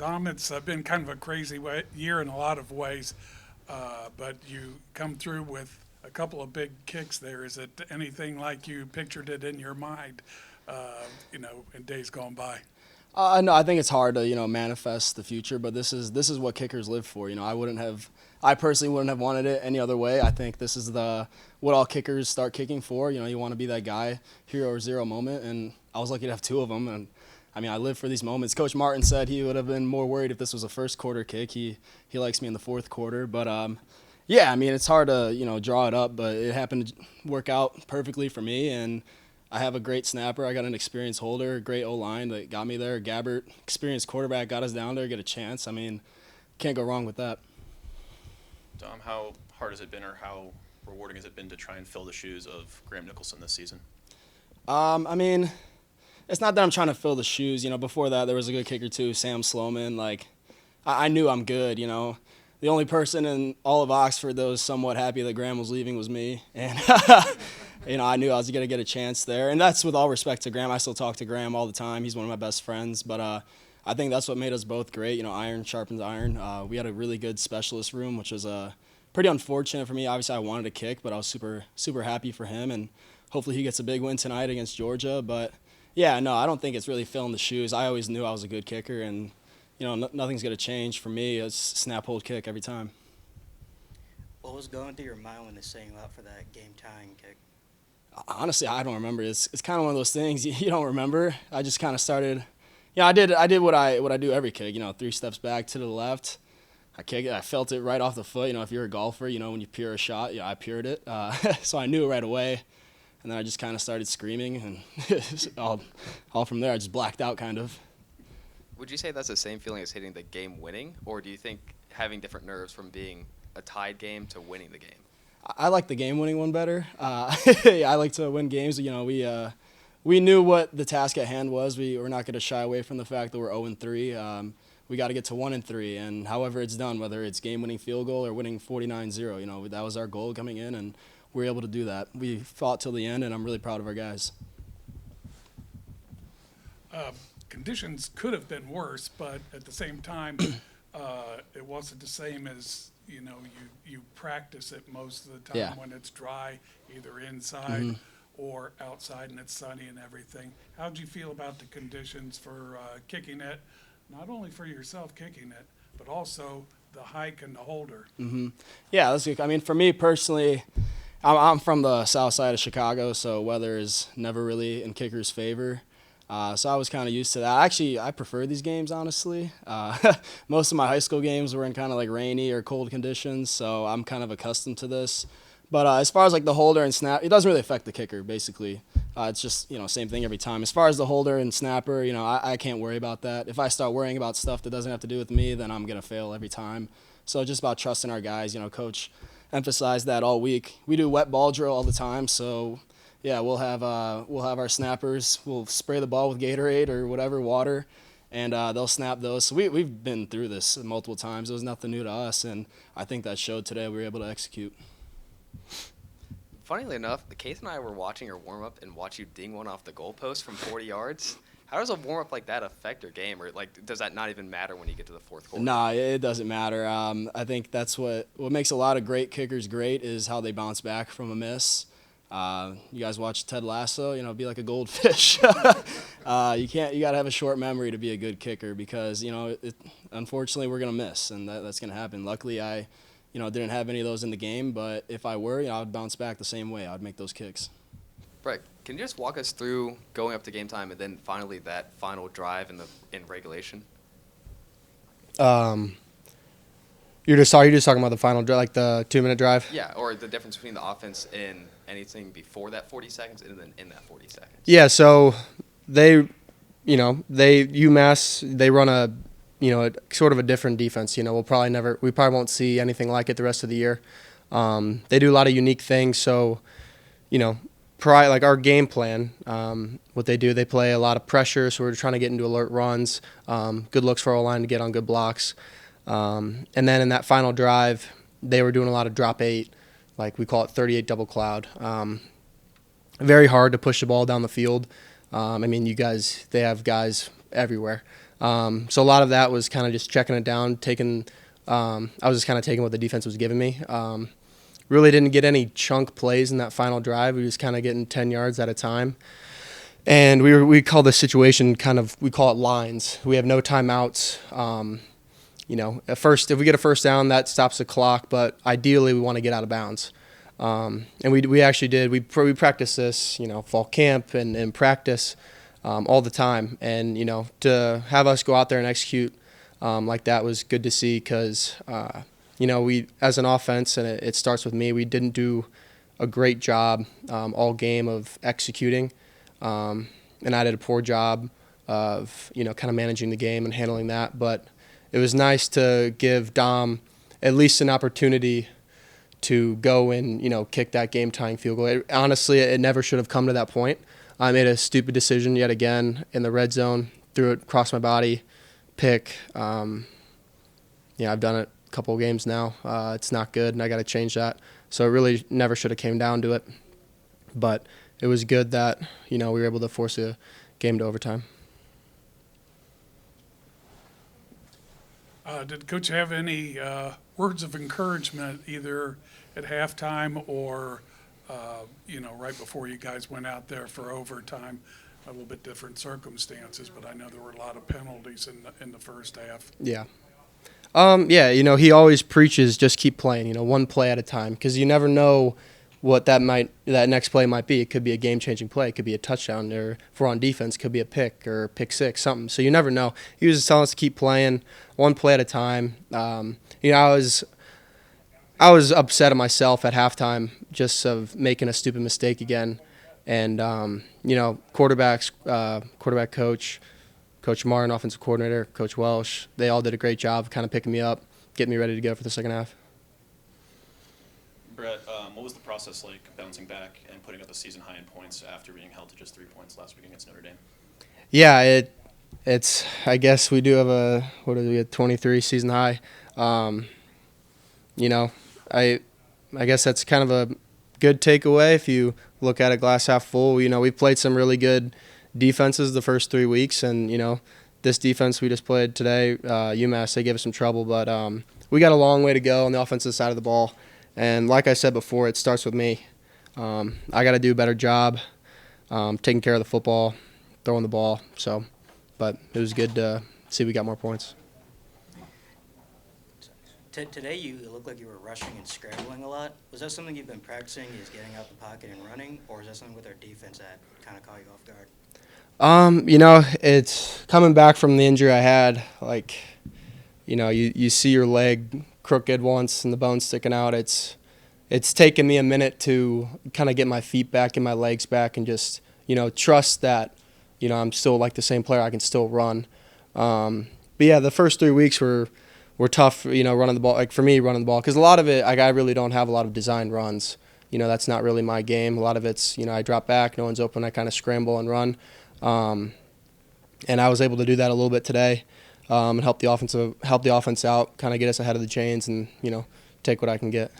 Dom, it's been kind of a crazy year in a lot of ways, but you come through with a couple of big kicks there. Is it anything like you pictured it in your mind, in days gone by? No, I think it's hard to manifest the future, but this is what kickers live for. I personally wouldn't have wanted it any other way. I think this is the what all kickers start kicking for. You want to be that guy, hero or zero moment, and I was lucky to have two of them. And I mean, I live for these moments. Coach Martin said he would have been more worried if this was a first quarter kick. He likes me in the fourth quarter, but yeah, I mean, it's hard to draw it up, but it happened to work out perfectly for me, and I have a great snapper. I got an experienced holder, a great O-line that got me there. Gabbert, experienced quarterback, got us down there, get a chance. I mean, can't go wrong with that. Dom, how hard has it been, or how rewarding has it been to try and fill the shoes of Graham Nicholson this season? I mean, it's not that I'm trying to fill the shoes. Before that, there was a good kicker too, Sam Sloman. Like, I knew I'm good. The only person in all of Oxford that was somewhat happy that Graham was leaving was me, and I knew I was going to get a chance there. And that's with all respect to Graham. I still talk to Graham all the time. He's one of my best friends, but I think that's what made us both great. Iron sharpens iron. We had a really good specialist room, which was pretty unfortunate for me. Obviously, I wanted to kick, but I was super, super happy for him, and hopefully he gets a big win tonight against Georgia. But, yeah, no, I don't think it's really filling the shoes. I always knew I was a good kicker, and, nothing's going to change for me. It's snap, hold, kick every time. What was going through your mind when they sang you out for that game-tying kick? Honestly, I don't remember. It's kind of one of those things you don't remember. I just kind of started – I did what I do every kick, 3 steps back to the left. I kicked it. I felt it right off the foot. If you're a golfer, when you pure a shot, I pured it. So I knew it right away. And then I just kind of started screaming, and all from there I just blacked out kind of. Would you say that's the same feeling as hitting the game winning, or do you think having different nerves from being a tied game to winning the game? I like the game-winning one better. I like to win games. We knew what the task at hand was. We're not going to shy away from the fact that we're 0-3. We got to get to 1-3, and however it's done, whether it's game-winning field goal or winning 49-0, that was our goal coming in, and we were able to do that. We fought till the end, and I'm really proud of our guys. Conditions could have been worse, but at the same time, it wasn't the same as you practice it most of the time when it's dry, either inside or outside and it's sunny and everything. How'd you feel about the conditions for kicking it, not only for yourself kicking it, but also the hike and the holder? Yeah, that's good. I mean, for me personally, I'm from the south side of Chicago, so weather is never really in kickers' favor. So I was kind of used to that. Actually, I prefer these games, honestly. Most of my high school games were in kind of like rainy or cold conditions, so I'm kind of accustomed to this. But as far as like the holder and snap, it doesn't really affect the kicker, basically. It's just, same thing every time. As far as the holder and snapper, I can't worry about that. If I start worrying about stuff that doesn't have to do with me, then I'm going to fail every time. So just about trusting our guys. Coach emphasized that all week. We do wet ball drill all the time, so yeah, we'll have our snappers. We'll spray the ball with Gatorade or whatever, water, and they'll snap those. So we've been through this multiple times. It was nothing new to us, and I think that showed today. We were able to execute. Funnily enough, Keith and I were watching your warm-up and watch you ding one off the goalpost from 40 yards. How does a warm-up like that affect your game? Or, does that not even matter when you get to the fourth quarter? Nah, it doesn't matter. I think that's what makes a lot of great kickers great is how they bounce back from a miss. You guys watch Ted Lasso, be like a goldfish. You got to have a short memory to be a good kicker because, unfortunately we're going to miss, and that's going to happen. Luckily, I didn't have any of those in the game, but if I were, I would bounce back the same way. I would make those kicks. Brett, can you just walk us through going up to game time and then finally that final drive in regulation? You're just talking about the final drive, like the 2-minute drive? Yeah, or the difference between the offense in anything before that 40 seconds and then in that 40 seconds. Yeah, so UMass, they run a sort of a different defense. We probably won't see anything like it the rest of the year. They do a lot of unique things. So, like our game plan, what they do, they play a lot of pressure. So we're trying to get into alert runs, good looks for our line to get on good blocks. And then in that final drive, they were doing a lot of drop 8, like we call it 38 double cloud. Very hard to push the ball down the field. They have guys everywhere. So a lot of that was kind of just checking it down, I was just kind of taking what the defense was giving me. Really didn't get any chunk plays in that final drive. We was kind of getting 10 yards at a time. And we call this situation we call it lines. We have no timeouts. If we get a first down, that stops the clock, but ideally we want to get out of bounds. And we actually did. We practiced this, fall camp and in practice all the time. And, to have us go out there and execute like that was good to see because, we, as an offense, and it starts with me, we didn't do a great job all game of executing. And I did a poor job of, kind of managing the game and handling that. But it was nice to give Dom at least an opportunity to go and, kick that game-tying field goal. Honestly, it never should have come to that point. I made a stupid decision yet again in the red zone, threw it across my body, pick. I've done it a couple of games now. It's not good, and I got to change that. So it really never should have came down to it. But it was good that, we were able to force a game to overtime. Did Coach have any words of encouragement either at halftime or, right before you guys went out there for overtime? A little bit different circumstances, but I know there were a lot of penalties in the first half. Yeah. He always preaches just keep playing, one play at a time, because you never know what that next play might be. It could be a game-changing play. It could be a touchdown, or if we're on defense, it could be a pick or pick six, something. So you never know. He was just telling us to keep playing one play at a time. I was upset at myself at halftime just of making a stupid mistake again. And, quarterback coach, Coach Martin, offensive coordinator, Coach Welsh, they all did a great job kind of picking me up, getting me ready to go for the second half. Brett, what was the process like bouncing back and putting up a season high in points after being held to just 3 points last week against Notre Dame? Yeah, it's. I guess we do have a 23 season high. I guess that's kind of a good takeaway if you look at it glass half full. We played some really good defenses the first 3 weeks, and this defense we just played today, UMass, they gave us some trouble, but we got a long way to go on the offensive side of the ball. And like I said before, it starts with me. I got to do a better job taking care of the football, throwing the ball. But it was good to see we got more points. Today, it looked like you were rushing and scrambling a lot. Was that something you've been practicing, is getting out the pocket and running, or is that something with our defense that kind of caught you off guard? It's coming back from the injury I had. You see your leg crooked once and the bone sticking out. It's taken me a minute to kind of get my feet back and my legs back and just, trust that, I'm still like the same player. I can still run. But yeah, the first 3 weeks were tough, running the ball. Like for me, running the ball, because a lot of it, I really don't have a lot of designed runs. That's not really my game. A lot of it's, I drop back, no one's open, I kind of scramble and run. And I was able to do that a little bit today, and help the offense out, kind of get us ahead of the chains, and take what I can get.